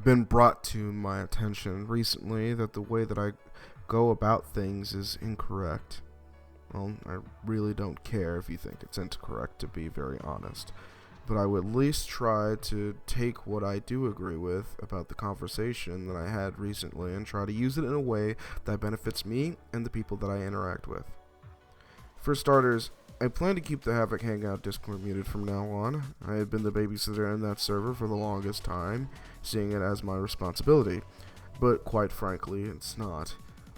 been brought to my attention recently that the way that I go about things is incorrect. Well, I really don't care if you think it's incorrect, to be very honest. But I would at least try to take what I do agree with about the conversation that I had recently and try to use it in a way that benefits me and the people that I interact with. For starters, I plan to keep the Havoc Hangout Discord muted from now on. I have been the babysitter in that server for the longest time, seeing it as my responsibility. But quite frankly, it's not.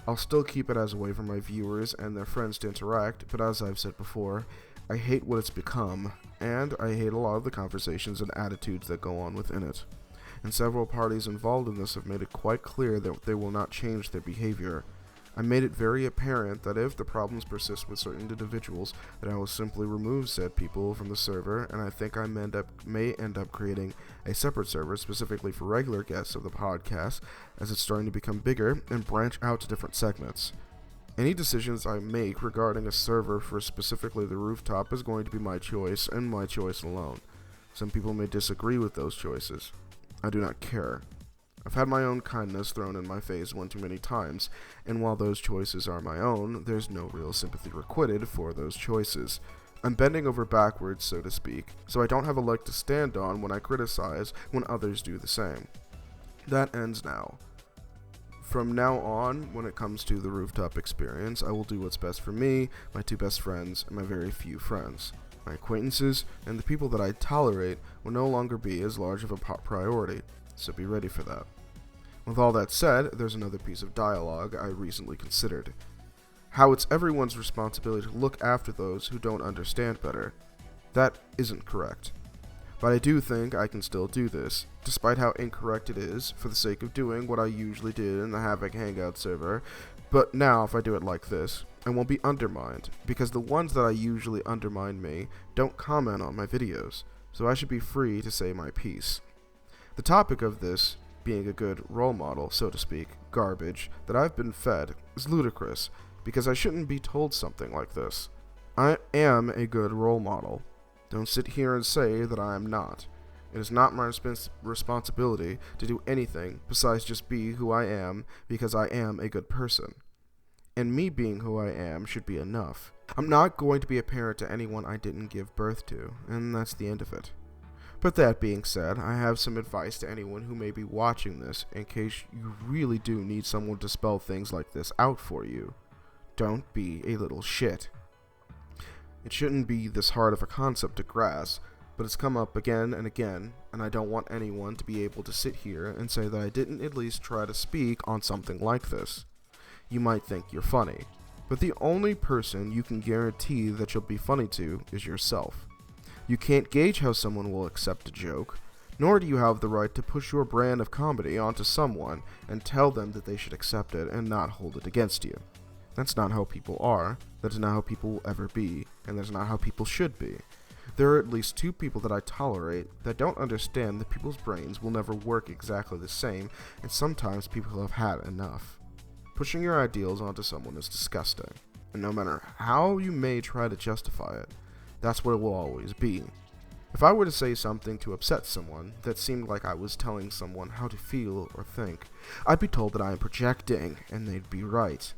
I'll still keep it as a way for my viewers and their friends to interact, but as I've said before, I hate what it's become, and I hate a lot of the conversations and attitudes that go on within it. And several parties involved in this have made it quite clear that they will not change their behavior. I made it very apparent that if the problems persist with certain individuals, that I will simply remove said people from the server, and I think I may end up creating a separate server specifically for regular guests of the podcast, as it's starting to become bigger and branch out to different segments. Any decisions I make regarding a server for specifically the rooftop is going to be my choice, and my choice alone. Some people may disagree with those choices. I do not care. I've had my own kindness thrown in my face one too many times, and while those choices are my own, there's no real sympathy requited for those choices. I'm bending over backwards, so to speak, so I don't have a leg to stand on when I criticize when others do the same. That ends now. From now on, when it comes to the rooftop experience, I will do what's best for me, my two best friends, and my very few friends. My acquaintances, and the people that I tolerate will no longer be as large of a priority, so be ready for that. With all that said, there's another piece of dialogue I recently considered. How it's everyone's responsibility to look after those who don't understand better. That isn't correct. But I do think I can still do this, despite how incorrect it is, for the sake of doing what I usually did in the Havoc Hangout server. But now, if I do it like this, I won't be undermined, because the ones that I usually undermine me don't comment on my videos, so I should be free to say my piece. The topic of this, being a good role model, so to speak, garbage, that I've been fed, is ludicrous, because I shouldn't be told something like this. I am a good role model. Don't sit here and say that I am not. It is not my responsibility to do anything besides just be who I am, because I am a good person. And me being who I am should be enough. I'm not going to be a parent to anyone I didn't give birth to, and that's the end of it. But that being said, I have some advice to anyone who may be watching this in case you really do need someone to spell things like this out for you. Don't be a little shit. It shouldn't be this hard of a concept to grasp, but it's come up again and again, and I don't want anyone to be able to sit here and say that I didn't at least try to speak on something like this. You might think you're funny, but the only person you can guarantee that you'll be funny to is yourself. You can't gauge how someone will accept a joke, nor do you have the right to push your brand of comedy onto someone and tell them that they should accept it and not hold it against you. That's not how people are, that is not how people will ever be, and that's not how people should be. There are at least two people that I tolerate that don't understand that people's brains will never work exactly the same, and sometimes people have had enough. Pushing your ideals onto someone is disgusting, and no matter how you may try to justify it, that's what it will always be. If I were to say something to upset someone that seemed like I was telling someone how to feel or think, I'd be told that I am projecting, and they'd be right.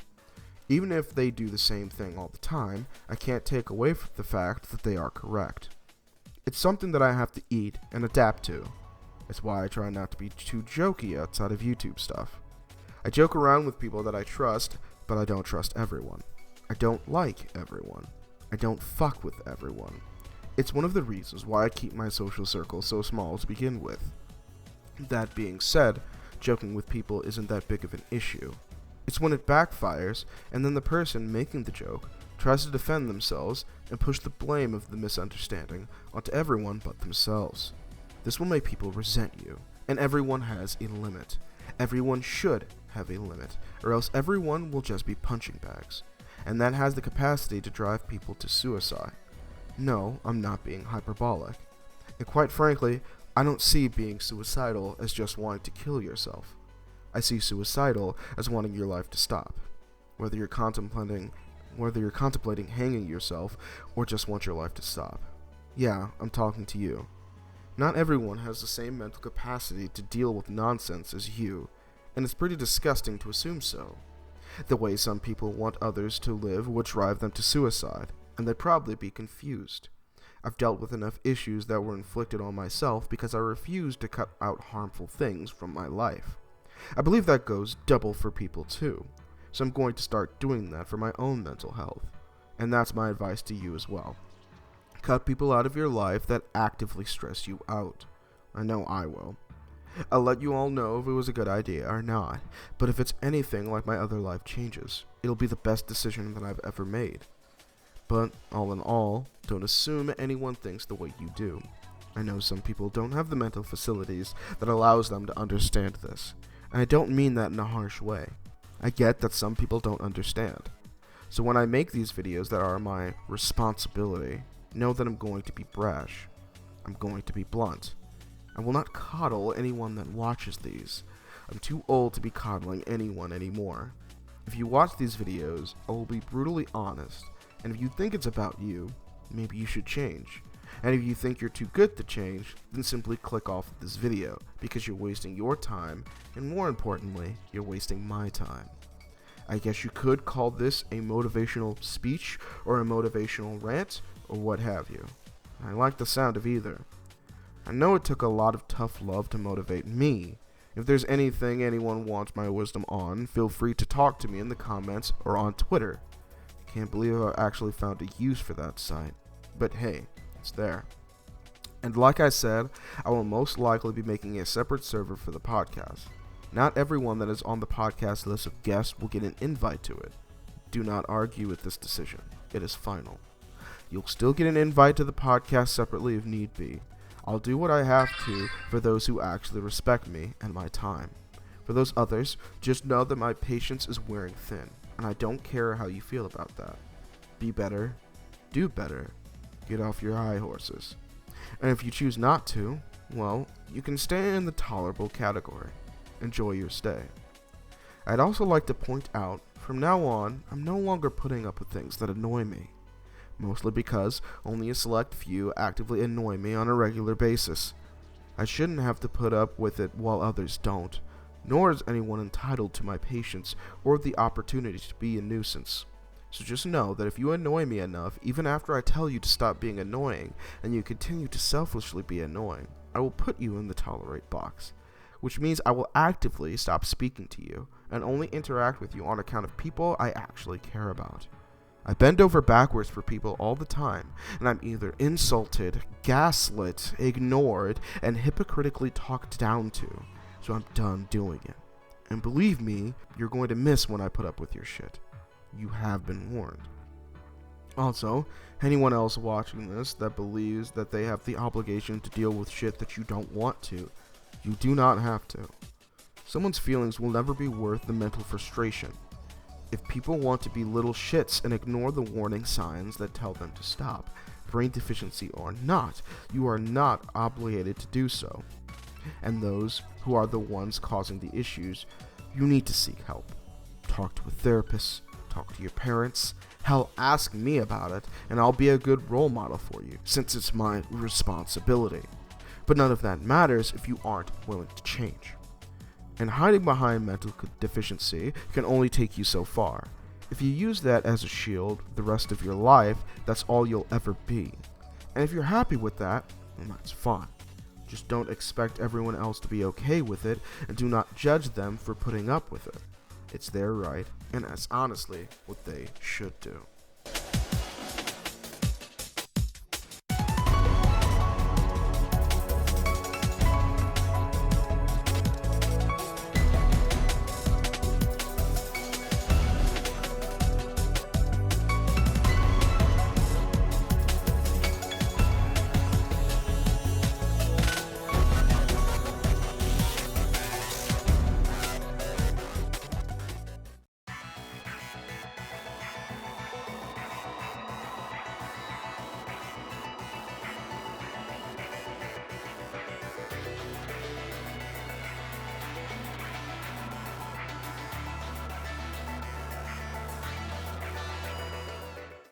Even if they do the same thing all the time, I can't take away from the fact that they are correct. It's something that I have to eat and adapt to. It's why I try not to be too jokey outside of YouTube stuff. I joke around with people that I trust, but I don't trust everyone. I don't like everyone. I don't fuck with everyone. It's one of the reasons why I keep my social circle so small to begin with. That being said, joking with people isn't that big of an issue. It's when it backfires, and then the person making the joke tries to defend themselves and push the blame of the misunderstanding onto everyone but themselves. This will make people resent you, and everyone has a limit. Everyone should have a limit, or else everyone will just be punching bags. And that has the capacity to drive people to suicide. No, I'm not being hyperbolic. And quite frankly, I don't see being suicidal as just wanting to kill yourself. I see suicidal as wanting your life to stop. Whether you're contemplating hanging yourself or just want your life to stop. Yeah, I'm talking to you. Not everyone has the same mental capacity to deal with nonsense as you, and it's pretty disgusting to assume so. The way some people want others to live would drive them to suicide, and they'd probably be confused. I've dealt with enough issues that were inflicted on myself because I refused to cut out harmful things from my life. I believe that goes double for people too, so I'm going to start doing that for my own mental health, and that's my advice to you as well. Cut people out of your life that actively stress you out. I know I will. I'll let you all know if it was a good idea or not, but if it's anything like my other life changes, it'll be the best decision that I've ever made. But all in all, don't assume anyone thinks the way you do. I know some people don't have the mental facilities that allows them to understand this, and I don't mean that in a harsh way. I get that some people don't understand. So when I make these videos that are my responsibility, know that I'm going to be brash. I'm going to be blunt. I will not coddle anyone that watches these. I'm too old to be coddling anyone anymore. If you watch these videos, I will be brutally honest, and if you think it's about you, maybe you should change. And if you think you're too good to change, then simply click off this video, because you're wasting your time, and more importantly, you're wasting my time. I guess you could call this a motivational speech, or a motivational rant, or what have you. I like the sound of either. I know it took a lot of tough love to motivate me. If there's anything anyone wants my wisdom on, feel free to talk to me in the comments or on Twitter. I can't believe I actually found a use for that site. But hey, it's there. And like I said, I will most likely be making a separate server for the podcast. Not everyone that is on the podcast list of guests will get an invite to it. Do not argue with this decision. It is final. You'll still get an invite to the podcast separately if need be. I'll do what I have to for those who actually respect me and my time. For those others, just know that my patience is wearing thin, and I don't care how you feel about that. Be better, do better, get off your high horses. And if you choose not to, well, you can stay in the tolerable category. Enjoy your stay. I'd also like to point out, from now on, I'm no longer putting up with things that annoy me. Mostly because only a select few actively annoy me on a regular basis. I shouldn't have to put up with it while others don't, nor is anyone entitled to my patience or the opportunity to be a nuisance. So just know that if you annoy me enough, even after I tell you to stop being annoying, and you continue to selfishly be annoying, I will put you in the tolerate box, which means I will actively stop speaking to you, and only interact with you on account of people I actually care about. I bend over backwards for people all the time, and I'm either insulted, gaslit, ignored, and hypocritically talked down to, so I'm done doing it. And believe me, you're going to miss when I put up with your shit. You have been warned. Also, anyone else watching this that believes that they have the obligation to deal with shit that you don't want to, you do not have to. Someone's feelings will never be worth the mental frustration. If people want to be little shits and ignore the warning signs that tell them to stop, brain deficiency or not, you are not obligated to do so. And those who are the ones causing the issues, you need to seek help. Talk to a therapist, talk to your parents, hell, ask me about it, and I'll be a good role model for you, since it's my responsibility. But none of that matters if you aren't willing to change. And hiding behind mental deficiency can only take you so far. If you use that as a shield the rest of your life, that's all you'll ever be. And if you're happy with that, then that's fine. Just don't expect everyone else to be okay with it, and do not judge them for putting up with it. It's their right, and that's honestly what they should do.